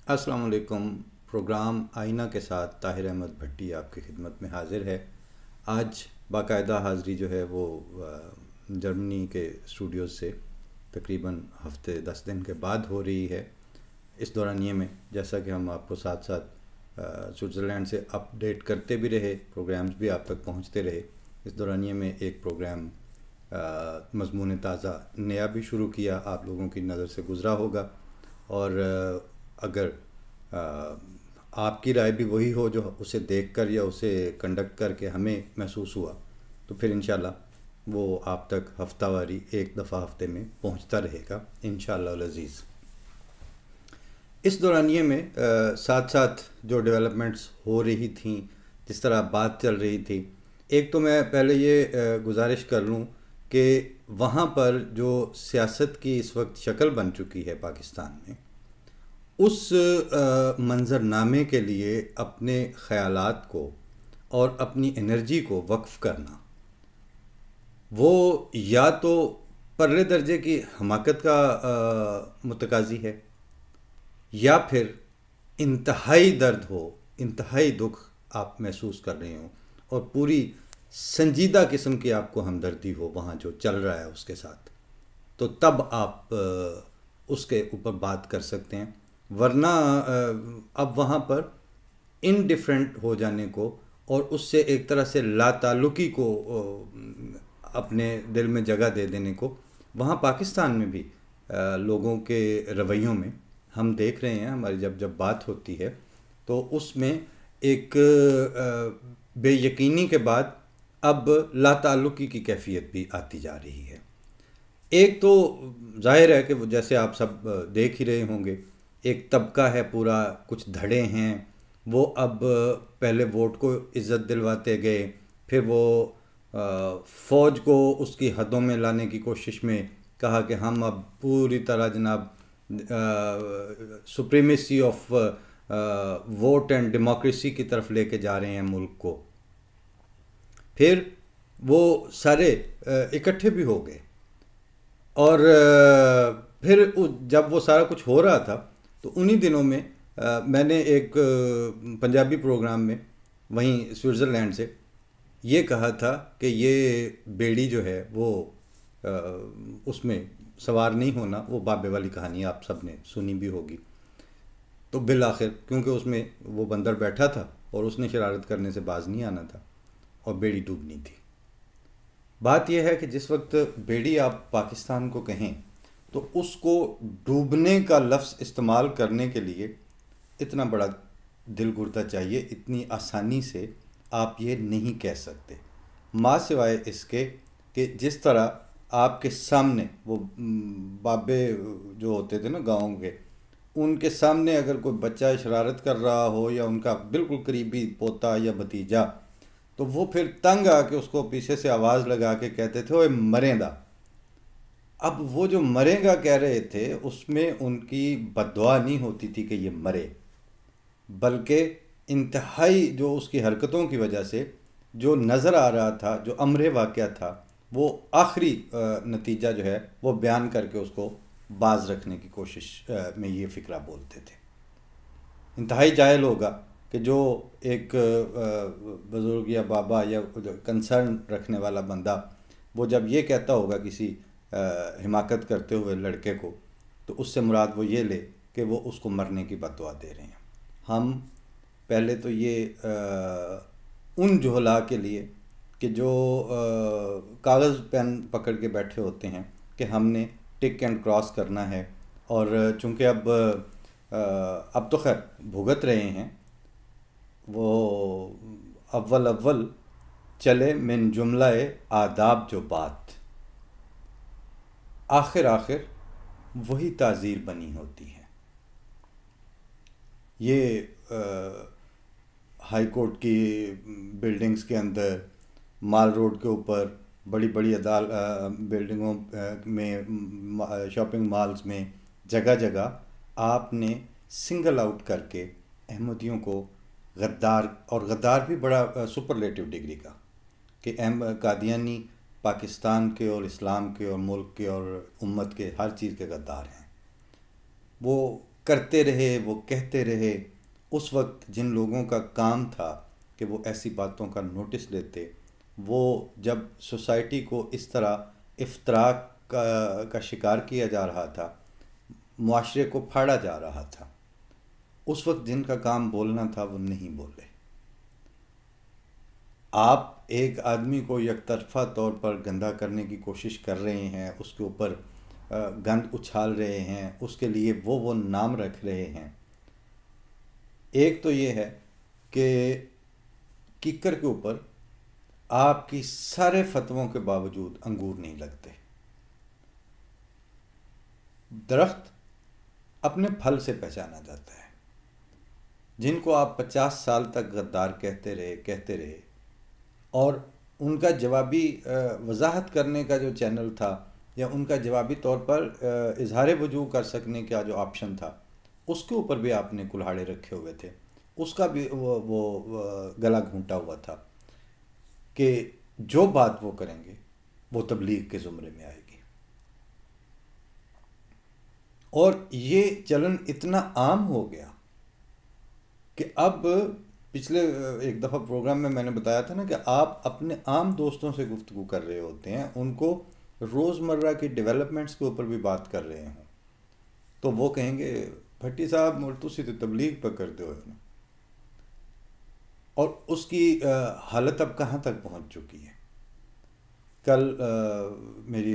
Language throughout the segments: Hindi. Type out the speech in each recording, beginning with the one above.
अस्सलाम वालेकुम। प्रोग्राम आईना के साथ ताहिर अहमद भट्टी आपकी खिदमत में हाज़िर है। आज बाकायदा हाज़री जो है वो जर्मनी के स्टूडियो से तकरीबन हफ्ते 10 दिन के बाद हो रही है। इस दौरानिए में जैसा कि हम आपको साथ साथ स्विट्ज़रलैंड से अपडेट करते भी रहे, प्रोग्राम्स भी आप तक पहुंचते रहे। इस दौरानिए में एक प्रोग्राम मज़मून ताज़ा नया भी शुरू किया, आप लोगों की नज़र से गुज़रा होगा। और अगर आपकी राय भी वही हो जो उसे देखकर या उसे कंडक्ट करके हमें महसूस हुआ, तो फिर इंशाल्लाह वो आप तक हफ्तावारी एक दफ़ा हफ्ते में पहुंचता रहेगा इंशाल्लाह अज़ीज़। इस दौरानिए में साथ साथ जो डेवलपमेंट्स हो रही थी, जिस तरह बात चल रही थी, एक तो मैं पहले ये गुजारिश कर लूँ कि वहाँ पर जो सियासत की इस वक्त शक्ल बन चुकी है पाकिस्तान में, उस मंज़रनामे के लिए अपने ख़यालात को और अपनी एनर्जी को वक्फ़ करना, वो या तो पर्रे दर्जे की हमाकत का मुतकाज़ी है, या फिर इंतहाई दर्द हो, इंतहाई दुख आप महसूस कर रहे हो और पूरी संजीदा किस्म की आपको हमदर्दी हो वहाँ जो चल रहा है उसके साथ, तो तब आप उसके ऊपर बात कर सकते हैं। वरना अब वहाँ पर इनडिफरेंट हो जाने को और उससे एक तरह से लाताल्लुकी को अपने दिल में जगह दे देने को वहाँ पाकिस्तान में भी लोगों के रवैयों में हम देख रहे हैं। हमारी जब जब बात होती है तो उसमें एक बेयकीनी के बाद अब लाताल्लुकी की कैफियत भी आती जा रही है। एक तो जाहिर है कि जैसे आप सब देख ही रहे होंगे, एक तबका है पूरा, कुछ धड़े हैं, वो अब पहले वोट को इज़्ज़त दिलवाते गए, फिर वो फ़ौज को उसकी हदों में लाने की कोशिश में कहा कि हम अब पूरी तरह जनाब supremacy of vote and democracy की तरफ लेके जा रहे हैं मुल्क को। फिर वो सारे इकट्ठे भी हो गए और फिर जब वो सारा कुछ हो रहा था तो उन्हीं दिनों में मैंने एक पंजाबी प्रोग्राम में वहीं स्विट्ज़रलैंड से ये कहा था कि ये बेड़ी जो है वो उसमें सवार नहीं होना, वो बाबे वाली कहानी आप सब ने सुनी भी होगी। तो बिल आखिर क्योंकि उसमें वो बंदर बैठा था और उसने शरारत करने से बाज नहीं आना था और बेड़ी डूबनी थी। बात यह है कि जिस वक्त बेड़ी आप पाकिस्तान को कहें तो उसको डूबने का लफ्ज़ इस्तेमाल करने के लिए इतना बड़ा दिल गुर्दा चाहिए, इतनी आसानी से आप ये नहीं कह सकते। माँ सिवाय इसके कि जिस तरह आपके सामने वो बाबे जो होते थे ना गाँव के, उनके सामने अगर कोई बच्चा शरारत कर रहा हो या उनका बिल्कुल करीबी पोता या भतीजा, तो वो फिर तंग आके उसको पीछे से आवाज़ लगा के कहते थे ओए मरेंदा। अब वो जो मरेगा कह रहे थे उसमें उनकी बद्दुआ नहीं होती थी कि ये मरे, बल्कि इंतहाई जो उसकी हरकतों की वजह से जो नज़र आ रहा था, जो अमरे वाक़या था, वो आखिरी नतीजा जो है वो बयान करके उसको बाज रखने की कोशिश में ये फ़िक्रा बोलते थे। इंतहाई जाहिल होगा कि जो एक बुज़ुर्ग या बाबा या कंसर्न रखने वाला बंदा वो जब ये कहता होगा किसी हिमाकत करते हुए लड़के को, तो उससे मुराद वो ये ले कि वो उसको मरने की बद्दुआ दे रहे हैं। हम पहले तो ये उन जुहला के लिए कि जो कागज़ पेन पकड़ के बैठे होते हैं कि हमने टिक एंड क्रॉस करना है, और चूँकि अब तो खैर भुगत रहे हैं, वो अव्वल अव्वल चले मिन जुमलाए आदाब जो बात, आखिर आखिर वही ताज़ीर बनी होती है। ये हाई कोर्ट की बिल्डिंग्स के अंदर, माल रोड के ऊपर बड़ी बड़ी बिल्डिंगों में, शॉपिंग मॉल्स में, जगह जगह आपने सिंगल आउट करके अहमदियों को गद्दार, और गद्दार भी बड़ा सुपरलेटिव डिग्री का, कि कादियानी पाकिस्तान के और इस्लाम के और मुल्क के और उम्मत के हर चीज़ के गद्दार हैं। वो करते रहे, वो कहते रहे। उस वक्त जिन लोगों का काम था कि वो ऐसी बातों का नोटिस लेते, वो जब सोसाइटी को इस तरह इफ्तराक का शिकार किया जा रहा था, मुआशरे को फाड़ा जा रहा था, उस वक्त जिनका काम बोलना था वो नहीं बोले। आप एक आदमी को एकतरफा तौर पर गंदा करने की कोशिश कर रहे हैं, उसके ऊपर गंद उछाल रहे हैं, उसके लिए वो नाम रख रहे हैं। एक तो ये है कि किक्कर के ऊपर आपकी सारे फतवों के बावजूद अंगूर नहीं लगते। दरख्त अपने फल से पहचाना जाता है। जिनको आप 50 साल तक गद्दार कहते रहे और उनका जवाबी वजाहत करने का जो चैनल था या उनका जवाबी तौर पर इजहार वजूह कर सकने का जो ऑप्शन था, उसके ऊपर भी आपने कुल्हाड़े रखे हुए थे, उसका भी वो गला घूंटा हुआ था कि जो बात वो करेंगे वो तबलीग के ज़ुमरे में आएगी। और ये चलन इतना आम हो गया कि अब पिछले एक दफ़ा प्रोग्राम में मैंने बताया था ना कि आप अपने आम दोस्तों से गुफ्तगू कर रहे होते हैं, उनको रोज़मर्रा की डेवलपमेंट्स के ऊपर भी बात कर रहे हों, तो वो कहेंगे भट्टी साहब मुड़ तुसी तो तबलीग पर करते हो ना। और उसकी हालत अब कहाँ तक पहुँच चुकी है। कल मेरी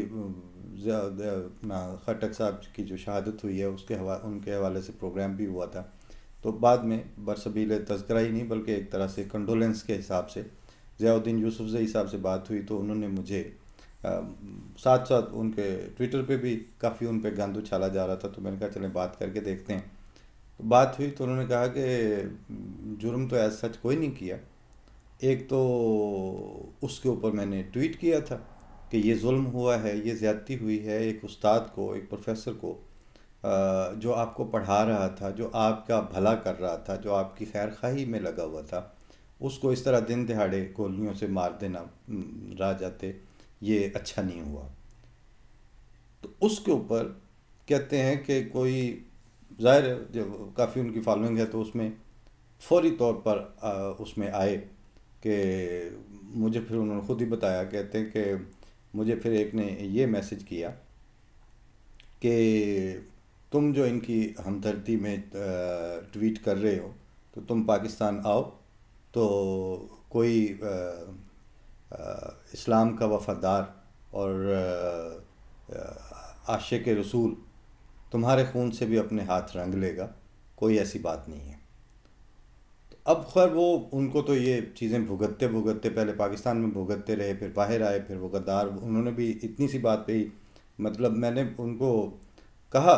खटक साहब की जो शहादत हुई है उनके हवाले से प्रोग्राम भी हुआ था, तो बाद में बरसबील तज़किरा ही नहीं बल्कि एक तरह से कंडोलेंस के हिसाब से ज़ियाउद्दीन यूसुफ़ज़ई साहब से बात हुई, तो उन्होंने मुझे साथ साथ उनके ट्विटर पे भी काफ़ी उन पे गंद उछाला जा रहा था, तो मैंने कहा चलें बात करके देखते हैं। तो बात हुई तो उन्होंने कहा कि जुर्म तो ऐसा सच कोई नहीं किया, एक तो उसके ऊपर मैंने ट्वीट किया था कि ये जुल्म हुआ है, ये ज़्यादती हुई है एक उस्ताद को, एक प्रोफेसर को, जो आपको पढ़ा रहा था, जो आपका भला कर रहा था, जो आपकी खैर खाही में लगा हुआ था, उसको इस तरह दिन दिहाड़े गोलियों से मार देना रह जाते, ये अच्छा नहीं हुआ। तो उसके ऊपर कहते हैं कि कोई ज़ाहिर है जब काफ़ी उनकी फॉलोइंग है तो उसमें फौरी तौर पर उसमें आए कि मुझे फिर उन्होंने ख़ुद ही बताया, कहते हैं कि मुझे फिर एक ने ये मैसेज किया कि तुम जो इनकी हमदर्दी में ट्वीट कर रहे हो तो तुम पाकिस्तान आओ तो कोई इस्लाम का वफ़ादार और आशिक रसूल तुम्हारे खून से भी अपने हाथ रंग लेगा, कोई ऐसी बात नहीं है। तो अब खैर वो उनको तो ये चीज़ें भुगतते भुगतते पहले पाकिस्तान में भुगतते रहे, फिर बाहर आए, फिर वो गद्दार, उन्होंने भी इतनी सी बात पे ही, मतलब मैंने उनको कहा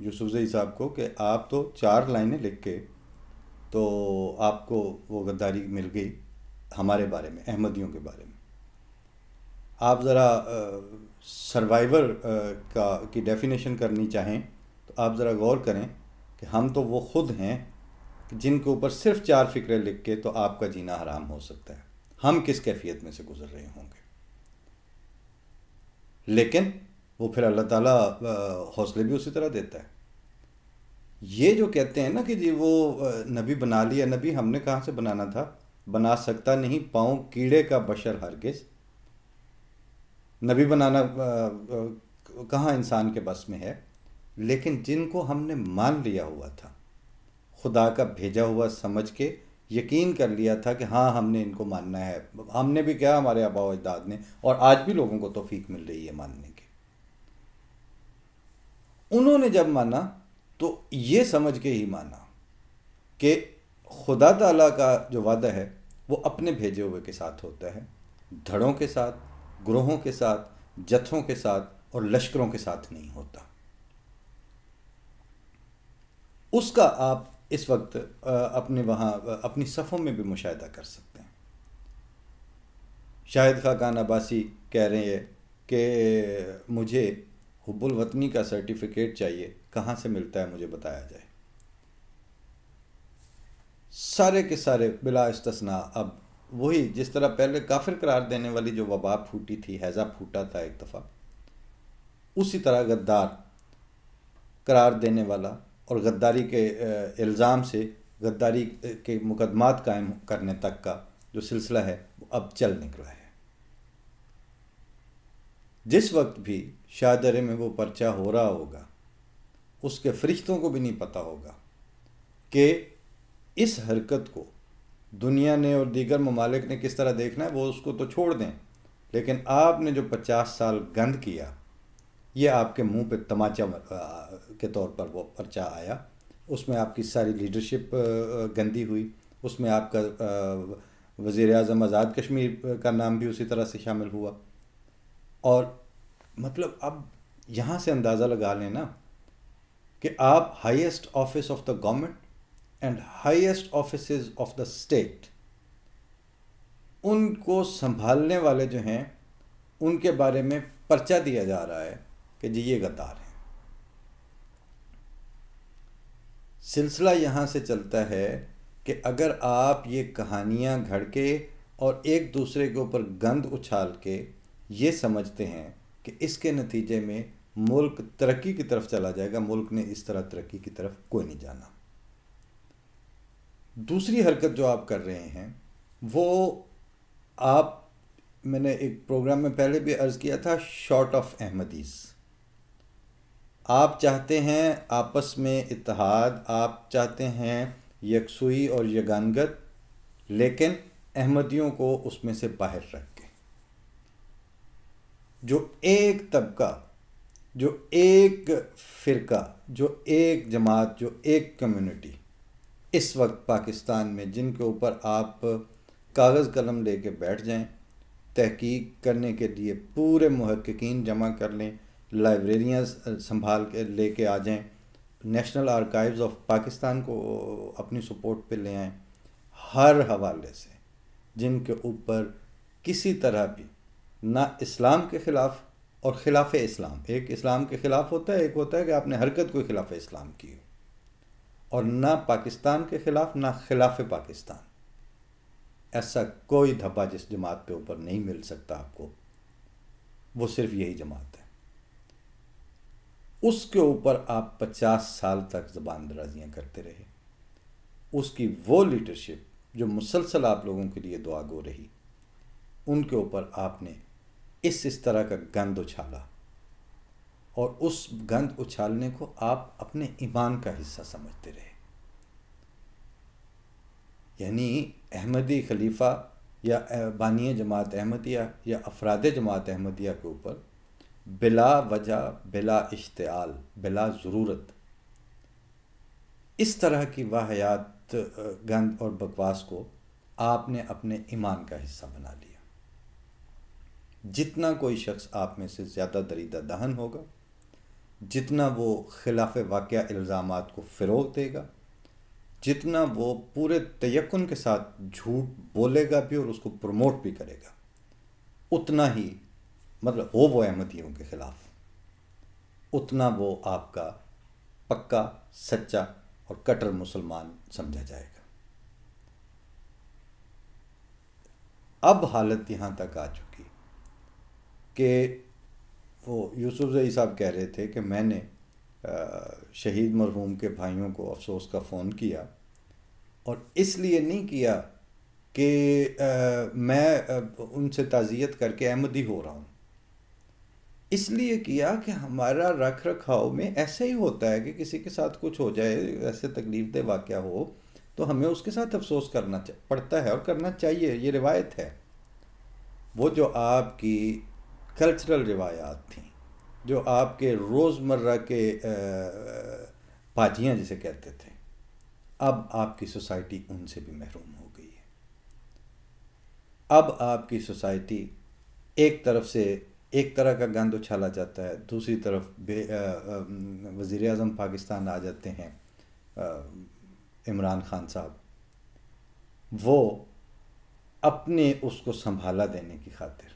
यूसुफ़ज़ई साहब को कि आप तो 4 लाइनें लिख के तो आपको वो गद्दारी मिल गई हमारे बारे में, अहमदियों के बारे में। आप ज़रा सर्वाइवर की डेफिनेशन करनी चाहें तो आप ज़रा गौर करें कि हम तो वो ख़ुद हैं जिनके ऊपर सिर्फ 4 फ़िक्रें लिख के तो आपका जीना हराम हो सकता है। हम किस कैफियत में से गुज़र रहे होंगे। लेकिन वो फिर अल्लाह ताला हौसले भी उसी तरह देता है। ये जो कहते हैं ना कि जी वो नबी बना लिया, नबी हमने कहाँ से बनाना था, बना सकता नहीं पाँव कीड़े का बशर हरगिज़। नबी बनाना कहाँ इंसान के बस में है। लेकिन जिनको हमने मान लिया हुआ था, खुदा का भेजा हुआ समझ के यकीन कर लिया था कि हाँ हमने इनको मानना है, हमने भी क्या, हमारे आबा व अजदाद ने, और आज भी लोगों को तौफीक मिल रही है मानने की। उन्होंने जब माना तो ये समझ के ही माना कि खुदा ताला का जो वादा है वो अपने भेजे हुए के साथ होता है, धड़ों के साथ, ग्रोहों के साथ, जत्थों के साथ और लश्करों के साथ नहीं होता। उसका आप इस वक्त अपने वहाँ अपनी सफ़ों में भी मुशाहिदा कर सकते हैं। शाहिद खाकान अब्बासी कह रहे हैं कि मुझे हुब्बुल वतनी का सर्टिफिकेट चाहिए, कहाँ से मिलता है मुझे बताया जाए। सारे के सारे बिला इस्तिस्ना अब वही, जिस तरह पहले काफिर करार देने वाली जो वबा फूटी थी, हैज़ा फूटा था एक दफ़ा, उसी तरह गद्दार करार देने वाला और गद्दारी के इल्ज़ाम से गद्दारी के मुकदमात कायम करने तक का जो सिलसिला है वो अब चल निकला है। जिस वक्त भी शाहदरे में वो पर्चा हो रहा होगा, उसके फरिश्तों को भी नहीं पता होगा कि इस हरकत को दुनिया ने और दीगर ममालिक ने किस तरह देखना है, वो उसको तो छोड़ दें, लेकिन आपने जो 50 साल गंद किया, ये आपके मुंह पे तमाचा के तौर पर वो पर्चा आया। उसमें आपकी सारी लीडरशिप गंदी हुई, उसमें आपका वज़ीर आज़म आज़ाद कश्मीर का नाम भी उसी तरह से शामिल हुआ। और मतलब अब यहाँ से अंदाज़ा लगा लें ना कि आप highest office of the government and highest offices of the state, उनको संभालने वाले जो हैं उनके बारे में पर्चा दिया जा रहा है कि जी ये गद्दार हैं। सिलसिला यहाँ से चलता है कि अगर आप ये कहानियाँ घड़ के और एक दूसरे के ऊपर गंद उछाल के ये समझते हैं कि इसके नतीजे में मुल्क तरक्की की तरफ चला जाएगा, मुल्क ने इस तरह तरक्की की तरफ कोई नहीं जाना। दूसरी हरकत जो आप कर रहे हैं वो आप, मैंने एक प्रोग्राम में पहले भी अर्ज़ किया था, शॉर्ट ऑफ अहमदीज़। आप चाहते हैं आपस में इत्तेहाद, आप चाहते हैं यकसुई और यगानगत, लेकिन अहमदियों को उसमें से बाहर रख के। जो एक तबका, जो एक फ़िरका, जो एक जमात, जो एक कम्युनिटी इस वक्त पाकिस्तान में, जिनके ऊपर आप कागज़ कलम लेके बैठ जाएं, तहकीक करने के लिए पूरे मुहक्किकीन जमा कर लें, लाइब्रेरियाँ संभाल के लेके आ जाएं, नेशनल आर्काइव्स ऑफ पाकिस्तान को अपनी सपोर्ट पे ले आएं, हर हवाले से जिनके ऊपर किसी तरह भी ना इस्लाम के ख़िलाफ़ और ख़िलाफ़ इस्लाम, एक इस्लाम के ख़िलाफ़ होता है, एक होता है कि आपने हरकत कोई ख़िलाफ़ इस्लाम की हो, और ना पाकिस्तान के ख़िलाफ़ ना ख़िलाफ़ पाकिस्तान, ऐसा कोई धब्बा जिस जमात पे ऊपर नहीं मिल सकता आपको, वो सिर्फ यही जमात है। उसके ऊपर आप 50 साल तक ज़बान दराजियाँ करते रहे। उसकी वो लीडरशिप जो मुसलसल आप लोगों के लिए दुआ गो रही, उनके ऊपर आपने इस तरह का गंद उछाला, और उस गंद उछालने को आप अपने ईमान का हिस्सा समझते रहे। यानी अहमदी खलीफा या बानी जमात अहमदिया या अफराद जमात अहमदिया के ऊपर बिला वजह, बिला इश्तिआल, बिला ज़रूरत इस तरह की वाहियात, गंद और बकवास को आपने अपने ईमान का हिस्सा बना लिया। जितना कोई शख्स आप में से ज़्यादा दरीदा दहन होगा, जितना वो खिलाफ वाक़या इल्ज़ामात को फ़रोग़ देगा, जितना वो पूरे तयक्कुन के साथ झूठ बोलेगा भी और उसको प्रमोट भी करेगा, उतना ही मतलब हो वो अहमदियों के ख़िलाफ़, उतना वो आपका पक्का, सच्चा और कट्टर मुसलमान समझा जाएगा। अब हालत यहाँ तक आ चुकी कि वो यूसुफ ज़ई साहब कह रहे थे कि मैंने शहीद मरहूम के भाइयों को अफसोस का फ़ोन किया, और इसलिए नहीं किया कि मैं उनसे ताज़ियत करके अहमदी हो रहा हूँ, इसलिए किया कि हमारा रख रखाव में ऐसे ही होता है कि किसी के साथ कुछ हो जाए, ऐसे तकलीफ़ दे वाक़या हो, तो हमें उसके साथ अफसोस करना पड़ता है और करना चाहिए, ये रिवायत है। वो जो आपकी कल्चरल रिवायात थी, जो आपके रोज़मर्रा के पाजियाँ जिसे कहते थे, अब आपकी सोसाइटी उनसे भी महरूम हो गई है। अब आपकी सोसाइटी एक तरफ से एक तरह का गंद उछाला जाता है, दूसरी तरफ वज़ीर आज़म पाकिस्तान आ जाते हैं इमरान खान साहब, वो अपने उसको संभाला देने की खातिर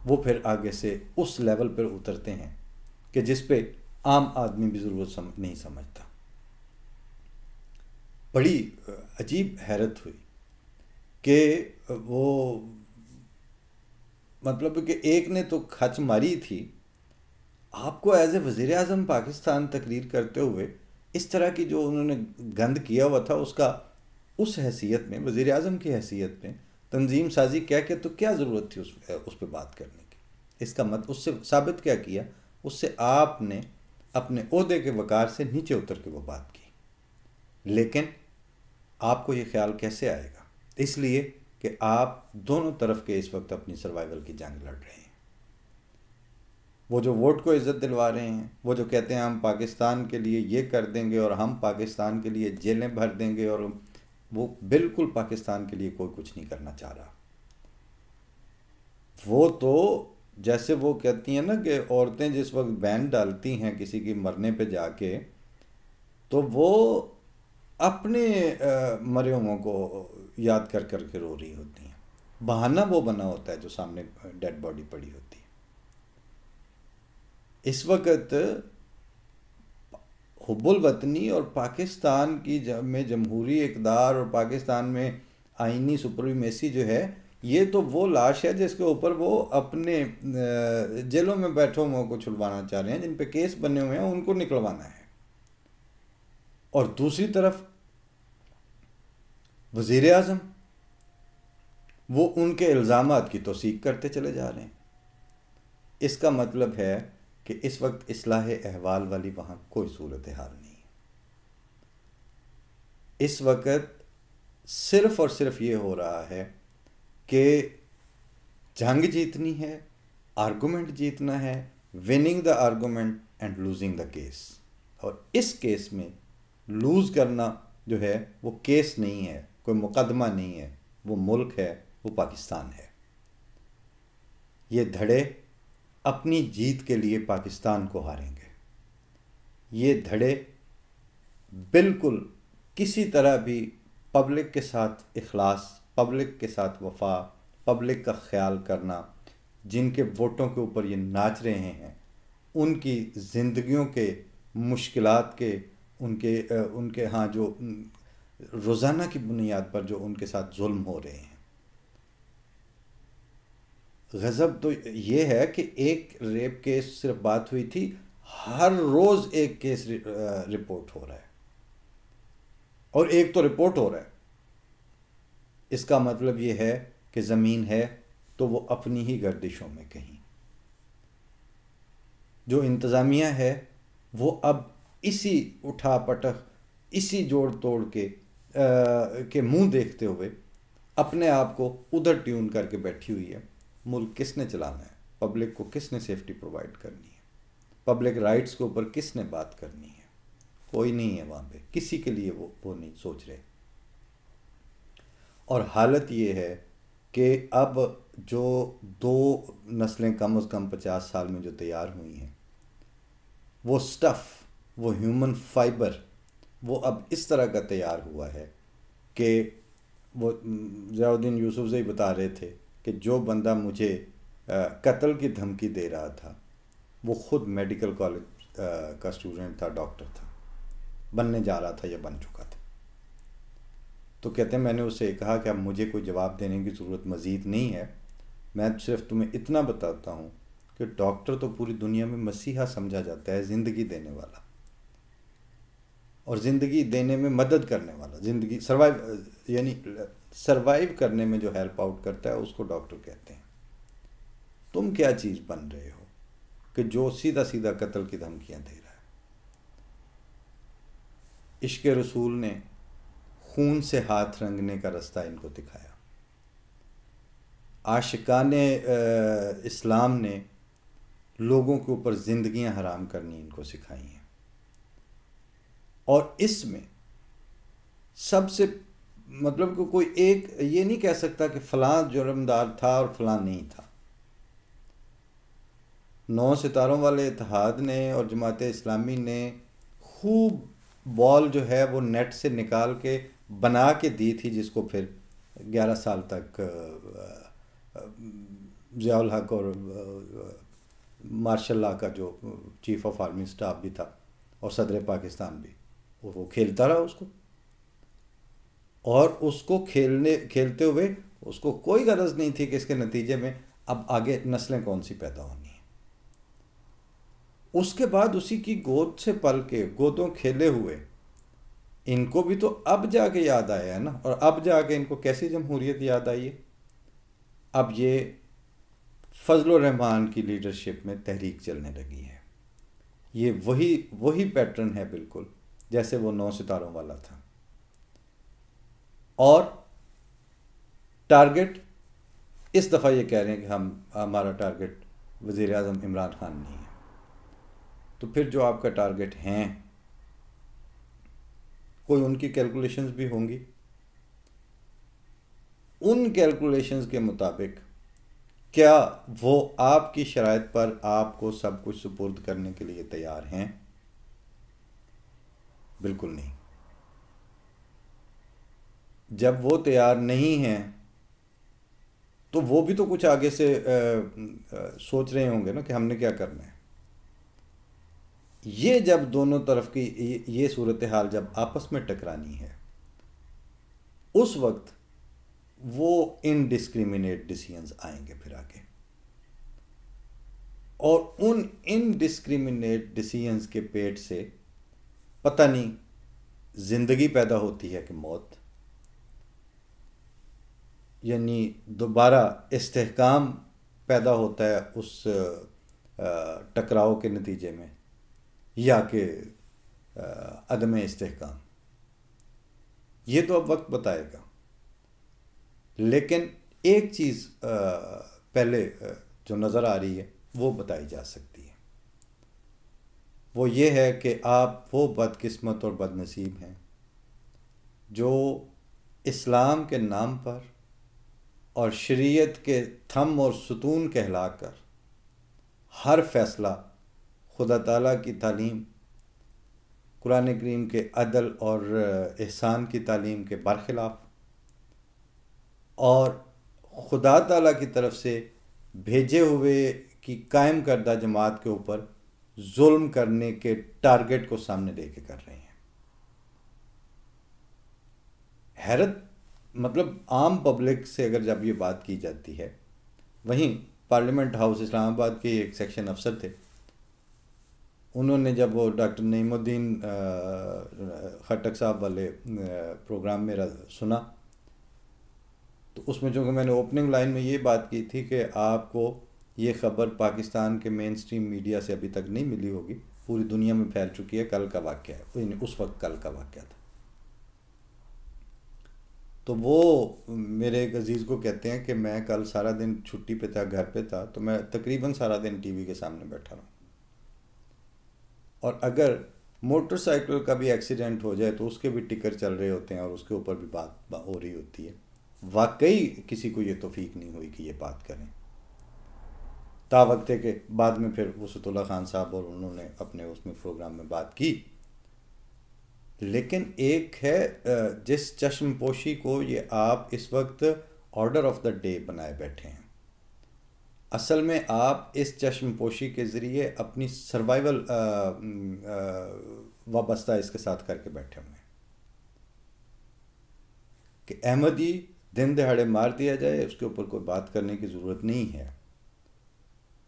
वो फिर आगे से उस लेवल पर उतरते हैं कि जिस पे आम आदमी भी ज़रूरत नहीं समझता। बड़ी अजीब हैरत हुई कि वो मतलब कि एक ने तो खच मारी थी आपको एज ए वज़ीर आज़म पाकिस्तान तकरीर करते हुए इस तरह की जो उन्होंने गंद किया हुआ था उसका उस हैसियत में, वज़ीर आज़म की हैसियत में तंजीम साजी क्या क्या, तो क्या ज़रूरत थी उस पर बात करने की? इसका मत उससे साबित क्या किया? उससे आपने अपने ओहदे के वक़ार से नीचे उतर के वो बात की। लेकिन आपको ये ख्याल कैसे आएगा? इसलिए कि आप दोनों तरफ के इस वक्त अपनी सर्वाइवल की जंग लड़ रहे हैं। वो जो वोट को इज़्ज़त दिलवा रहे हैं, वो जो कहते हैं हम पाकिस्तान के लिए ये कर देंगे और हम पाकिस्तान के लिए जेलें भर देंगे, और वो बिल्कुल पाकिस्तान के लिए कोई कुछ नहीं करना चाह रहा। वो तो जैसे वो कहती हैं ना कि औरतें जिस वक्त बैन डालती हैं किसी की मरने पे जाके, तो वो अपने मरे हुओं को याद कर कर के रो रही होती हैं। बहाना वो बना होता है जो सामने डेड बॉडी पड़ी होती है। इस वक्त हुब्बुल वतनी और पाकिस्तान की में जमहूरी इक़्तिदार और पाकिस्तान में आइनी सुप्रीमेसी जो है, ये तो वो लाश है जिसके ऊपर वो अपने जेलों में बैठे हुए को छुड़वाना चाह रहे हैं, जिन पे केस बने हुए हैं उनको निकलवाना है। और दूसरी तरफ वज़ीर आज़म वो उनके इल्ज़ामात की तौसीक़ करते चले जा रहे हैं। इसका मतलब है कि इस वक्त इस्लाह अहवाल वाली वहाँ कोई सूरत हाल नहीं है। इस वक्त सिर्फ़ और सिर्फ ये हो रहा है कि जंग जीतनी है, आर्गूमेंट जीतना है, winning the argument and losing the case. और इस केस में लूज़ करना जो है वो केस नहीं है, कोई मुकदमा नहीं है, वो मुल्क है, वो पाकिस्तान है। ये धड़े अपनी जीत के लिए पाकिस्तान को हारेंगे। ये धड़े बिल्कुल किसी तरह भी पब्लिक के साथ इखलास, पब्लिक के साथ वफा, पब्लिक का ख्याल करना, जिनके वोटों के ऊपर ये नाच रहे हैं, उनकी ज़िंदगियों के मुश्किलात के, उनके हाँ जो रोज़ाना की बुनियाद पर जो उनके साथ जुल्म हो रहे हैं। गज़ब तो ये है कि एक रेप केस सिर्फ बात हुई थी, हर रोज़ एक केस रिपोर्ट हो रहा है, और एक तो रिपोर्ट हो रहा है। इसका मतलब ये है कि ज़मीन है तो वो अपनी ही गर्दिशों में कहीं। जो इंतज़ामिया है वो अब इसी उठा पटक, इसी जोड़ तोड़ के मुंह देखते हुए अपने आप को उधर ट्यून करके बैठी हुई है। मुल्क किसने चलाना है? पब्लिक को किसने सेफ्टी प्रोवाइड करनी है? पब्लिक राइट्स के ऊपर किसने बात करनी है? कोई नहीं है वहाँ पे, किसी के लिए वो नहीं सोच रहे। और हालत ये है कि अब जो दो नस्लें कम से कम 50 साल में जो तैयार हुई हैं, वो स्टफ़, वो ह्यूमन फाइबर, वो अब इस तरह का तैयार हुआ है कि वो ज़ियाउद्दीन यूसुफ से ही बता रहे थे कि जो बंदा मुझे कत्ल की धमकी दे रहा था वो ख़ुद मेडिकल कॉलेज का स्टूडेंट था, डॉक्टर था, बनने जा रहा था या बन चुका था। तो कहते हैं मैंने उससे कहा कि अब मुझे कोई जवाब देने की ज़रूरत मज़ीद नहीं है, मैं सिर्फ तुम्हें इतना बताता हूँ कि डॉक्टर तो पूरी दुनिया में मसीहा समझा जाता है, ज़िंदगी देने वाला और ज़िंदगी देने में मदद करने वाला, ज़िंदगी सर्वाइव करने में जो हेल्प आउट करता है उसको डॉक्टर कहते हैं। तुम क्या चीज़ बन रहे हो कि जो सीधा सीधा कत्ल की धमकियाँ दे रहा है? इश्क़ रसूल ने खून से हाथ रंगने का रास्ता इनको दिखाया। आशिकाने इस्लाम ने लोगों के ऊपर ज़िंदगियाँ हराम करनी इनको सिखाई हैं। और इसमें सबसे मतलब कि कोई एक ये नहीं कह सकता कि फ़लाँ जुर्मदार था और फ़लाँ नहीं था। 9 सितारों वाले इत्तेहाद ने और जमात इस्लामी ने खूब बॉल जो है वो नेट से निकाल के बना के दी थी, जिसको फिर 11 साल तक ज़ियाउल हक और मार्शल लॉ का जो चीफ़ ऑफ आर्मी स्टाफ भी था और सदर पाकिस्तान भी, वो खेलता रहा उसको, और उसको खेलते हुए उसको कोई गरज नहीं थी कि इसके नतीजे में अब आगे नस्लें कौन सी पैदा होनी है। उसके बाद उसी की गोद से पल के गोदों खेले हुए इनको भी तो अब जाके याद आया है ना, और अब जाके इनको कैसी जमहूरियत याद आई है? अब ये फजल रहमान की लीडरशिप में तहरीक चलने लगी है। ये वही वही पैटर्न है बिल्कुल जैसे वो 9 सितारों वाला था। और टारगेट इस दफ़ा ये कह रहे हैं कि हमारा टारगेट वज़ीर आज़म इमरान खान नहीं है। तो फिर जो आपका टारगेट हैं, कोई उनकी कैलकुलेशंस भी होंगी। उन कैलकुलेशंस के मुताबिक क्या वो आपकी शराइत पर आपको सब कुछ सुपुर्द करने के लिए तैयार हैं? बिल्कुल नहीं। जब वो तैयार नहीं हैं तो वो भी तो कुछ आगे से सोच रहे होंगे ना कि हमने क्या करना है। ये जब दोनों तरफ की ये सूरत हाल जब आपस में टकरानी है, उस वक्त वो इनडिस्क्रिमिनेट डिसीजंस आएंगे फिर आगे, और उन इनडिस्क्रिमिनेट डिसीजंस के पेट से पता नहीं जिंदगी पैदा होती है कि मौत, यानी दोबारा इस्तेहकाम पैदा होता है उस टकराव के नतीजे में, या कि अदम इस्तेहकाम। ये तो अब वक्त बताएगा। लेकिन एक चीज़ पहले जो नज़र आ रही है वो बताई जा सकती है, वो ये है कि आप वो बदकिस्मत और बदनसीब हैं जो इस्लाम के नाम पर और शरीयत के थम और सुतून कहलाकर हर फैसला खुदा ताला की तालीम, कुरान करीम के अदल और एहसान की तालीम के बरखिलाफ और खुदा ताला की तरफ से भेजे हुए की कायम करदा जमात के ऊपर जुल्म करने के टारगेट को सामने लेके कर रहे हैं। हैरत, मतलब आम पब्लिक से अगर जब ये बात की जाती है, वहीं पार्लियामेंट हाउस इस्लामाबाद के एक सेक्शन अफसर थे, उन्होंने जब वो डॉक्टर नईमुद्दीन खट्टक साहब वाले प्रोग्राम मेरा सुना, तो उसमें जो कि मैंने ओपनिंग लाइन में ये बात की थी कि आपको ये ख़बर पाकिस्तान के मेन स्ट्रीम मीडिया से अभी तक नहीं मिली होगी, पूरी दुनिया में फैल चुकी है, कल का वाक़या है, उस वक्त कल का वाक़या था। तो वो मेरे एक अजीज़ को कहते हैं कि मैं कल सारा दिन छुट्टी पे था, घर पे था, तो मैं तकरीबन सारा दिन टीवी के सामने बैठा रहा, और अगर मोटरसाइकिल का भी एक्सीडेंट हो जाए तो उसके भी टिकर चल रहे होते हैं और उसके ऊपर भी बात हो रही होती है। वाकई किसी को ये तौफीक नहीं हुई कि ये बात करें। तावक्त है कि बाद में फिर वसतुल्लाह खान साहब और उन्होंने अपने उसमें प्रोग्राम में बात की। लेकिन एक है जिस चश्मपोशी को ये आप इस वक्त ऑर्डर ऑफ द डे बनाए बैठे हैं, असल में आप इस चश्मपोशी के ज़रिए अपनी सर्वाइवल वाबस्ता इसके साथ करके बैठे हुए हैं कि अहमदी दिन दहाड़े मार दिया जाए, उसके ऊपर कोई बात करने की ज़रूरत नहीं है।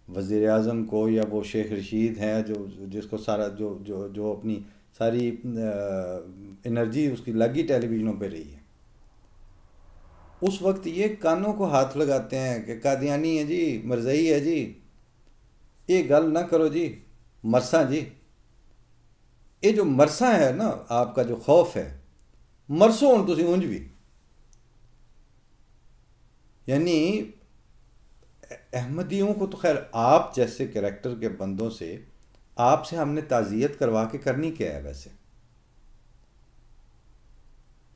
वज़ीर आज़म को या वो शेख रशीद हैं जो जिसको सारा जो जो जो अपनी सारी एनर्जी उसकी लगी टेलीविज़नों पे रही है, उस वक्त ये कानों को हाथ लगाते हैं कि कादियानी है जी, मरज़ई है जी, ये गल ना करो जी, मरसा जी। ये जो मरसा है ना, आपका जो खौफ है, मरसो हूँ तुसी उंज भी, यानी अहमदियों को तो खैर आप जैसे कैरेक्टर के बंदों से आपसे हमने ताज़ियत करवा के करनी क्या है वैसे?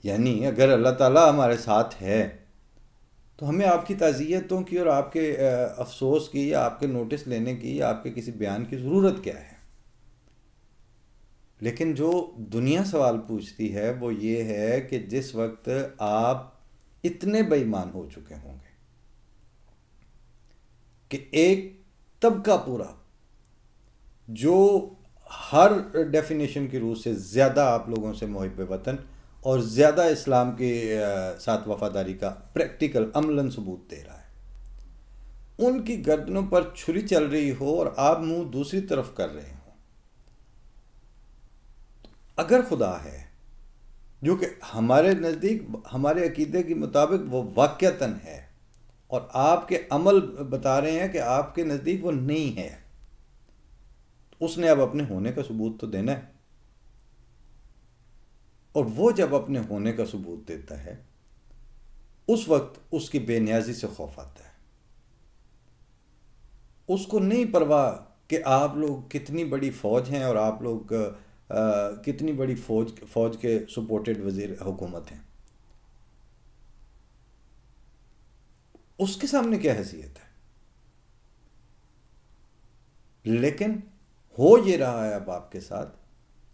यानी अगर अल्लाह ताला हमारे साथ है तो हमें आपकी ताज़ियतों की और आपके अफसोस की या आपके नोटिस लेने की या आपके किसी बयान की ज़रूरत क्या है? लेकिन जो दुनिया सवाल पूछती है वो ये है कि जिस वक्त आप इतने बेईमान हो चुके होंगे कि एक तबका पूरा जो हर डेफिनेशन की रूह से ज़्यादा आप लोगों से मुहिब वतन और ज़्यादा इस्लाम के साथ वफादारी का प्रैक्टिकल अमलन सबूत दे रहा है, उनकी गर्दनों पर छुरी चल रही हो और आप मुंह दूसरी तरफ कर रहे हो, अगर खुदा है, जो कि हमारे नज़दीक हमारे अकीदे के मुताबिक वो वाक़यतन है, और आपके अमल बता रहे हैं कि आपके नज़दीक वो नहीं है, उसने अब अपने होने का सबूत तो देना है। और वो जब अपने होने का सबूत देता है, उस वक्त उसकी बेनियाजी से खौफ आता है। उसको नहीं परवाह कि आप लोग कितनी बड़ी फ़ौज हैं और आप लोग कितनी बड़ी फ़ौज के सपोर्टेड वज़ीर हुकूमत हैं। उसके सामने क्या हैसियत है। लेकिन हो ये रहा है अब आपके साथ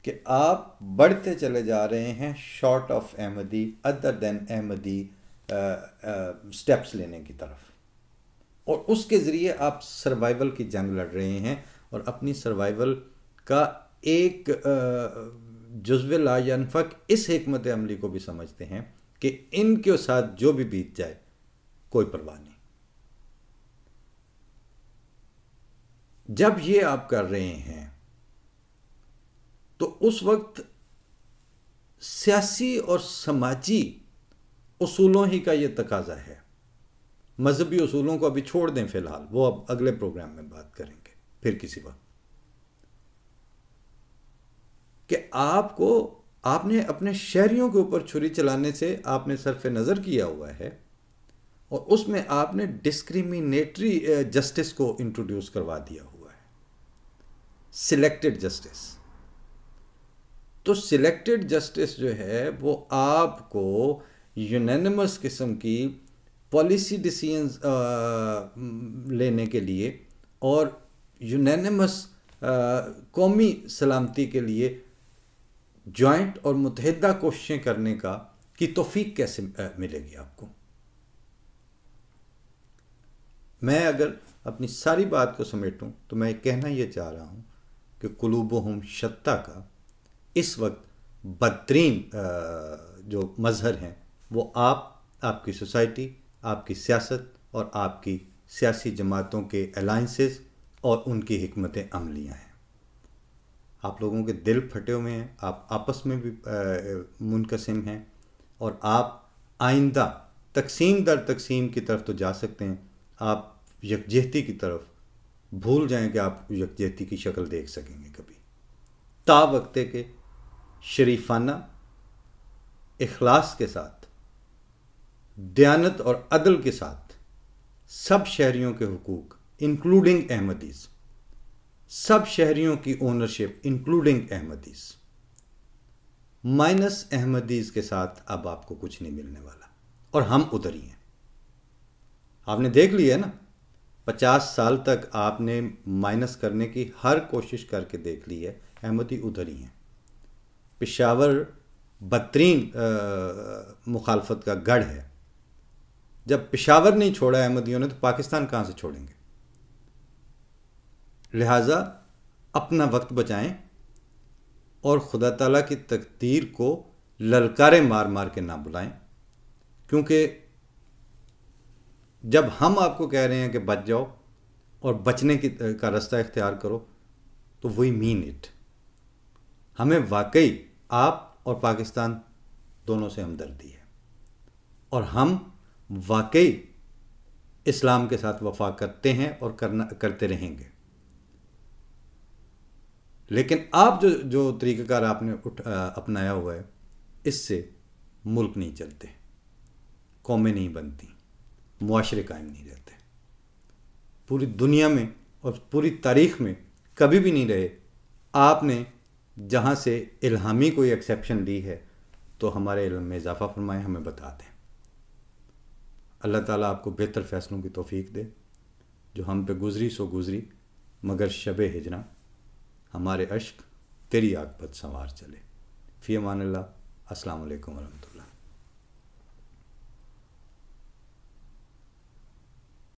कि आप बढ़ते चले जा रहे हैं short of Ahmadi, other than Ahmadi steps लेने की तरफ, और उसके ज़रिए आप सर्वाइवल की जंग लड़ रहे हैं और अपनी सर्वाइवल का एक जुज़्व ला यनफ़क इस हिकमत अमली को भी समझते हैं कि इनके साथ जो भी बीत जाए कोई परवाह नहीं। जब ये आप कर रहे हैं तो उस वक्त सियासी और समाजी उसूलों ही का ये तकाजा है। मजहबी उसूलों को अभी छोड़ दें फ़िलहाल, वो अब अगले प्रोग्राम में बात करेंगे फिर किसी वक्त, कि आपने अपने शहरियों के ऊपर छुरी चलाने से आपने सरफ नज़र किया हुआ है, और उसमें आपने डिस्क्रिमिनेटरी जस्टिस को इंट्रोड्यूस करवा दिया हुआ है, सिलेक्टेड जस्टिस। तो सिलेक्टेड जस्टिस जो है वो आपको यूनानिमस किस्म की पॉलिसी डिसीजंस लेने के लिए और यूनानिमस कौमी सलामती के लिए जॉइंट और मुतहदा कोशिशें करने की तौफीक कैसे मिलेगी आपको। मैं अगर अपनी सारी बात को समेटूं तो मैं कहना ये चाह रहा हूँ कि कुलूबुहुम शत्ता का इस वक्त बदतरीन जो मज़हर हैं वो आपकी सोसाइटी, आपकी सियासत और आपकी सियासी जमातों के अलाइंसेस और उनकी हिकमतें अमलियाँ हैं। आप लोगों के दिल फटे हुए हैं, आप आपस में भी मुनकसिम हैं, और आप आइंदा तकसीम दर तकसीम की तरफ तो जा सकते हैं, आप यकजहती की तरफ भूल जाएं कि आप यकजहती की शक्ल देख सकेंगे कभी। ता वक्ते के शरीफाना इखलास के साथ, दयानत और अदल के साथ सब शहरियों के हुकूक इंक्लूडिंग अहमदीज़, सब शहरियों की ओनरशिप इंक्लूडिंग अहमदीज़, माइनस अहमदीज़ के साथ अब आपको कुछ नहीं मिलने वाला, और हम उधर ही हैं। आपने देख लिया ना, 50 साल तक आपने माइनस करने की हर कोशिश करके देख ली है, अहमदी उधर ही हैं। पेशावर बदतरीन मुखालफत का गढ़ है। जब पेशावर नहीं छोड़ा अहमदियों ने तो पाकिस्तान कहाँ से छोड़ेंगे। लिहाजा अपना वक्त बचाएं और खुदा ताला की तकदीर को ललकारे मार मार के ना बुलाएं, क्योंकि जब हम आपको कह रहे हैं कि बच जाओ और बचने का रास्ता इख्तियार करो तो वी मीन इट। हमें वाकई आप और पाकिस्तान दोनों से हमदर्दी है, और हम वाकई इस्लाम के साथ वफा करते हैं और करते रहेंगे। लेकिन आप जो तरीक़ाकार आपने अपनाया हुआ है, इससे मुल्क नहीं चलते, कौमें नहीं बनती, मुआशरे कायम नहीं रहते। पूरी दुनिया में और पूरी तारीख़ में कभी भी नहीं रहे। आपने जहाँ से इल्हामी कोई एक्सेप्शन ली है तो हमारे इल्म में इजाफ़ा फरमाएं, हमें बता दें। अल्लाह ताला आपको बेहतर फ़ैसलों की तौफ़ीक दे। जो हम पे गुज़री सो गुज़री, मगर शब हिजरा हमारे अश्क तेरी आग पर संवार चले। फ़ी अमानिल्लाह। अस्सलामु अलैकुम व रहमतुल्लाह।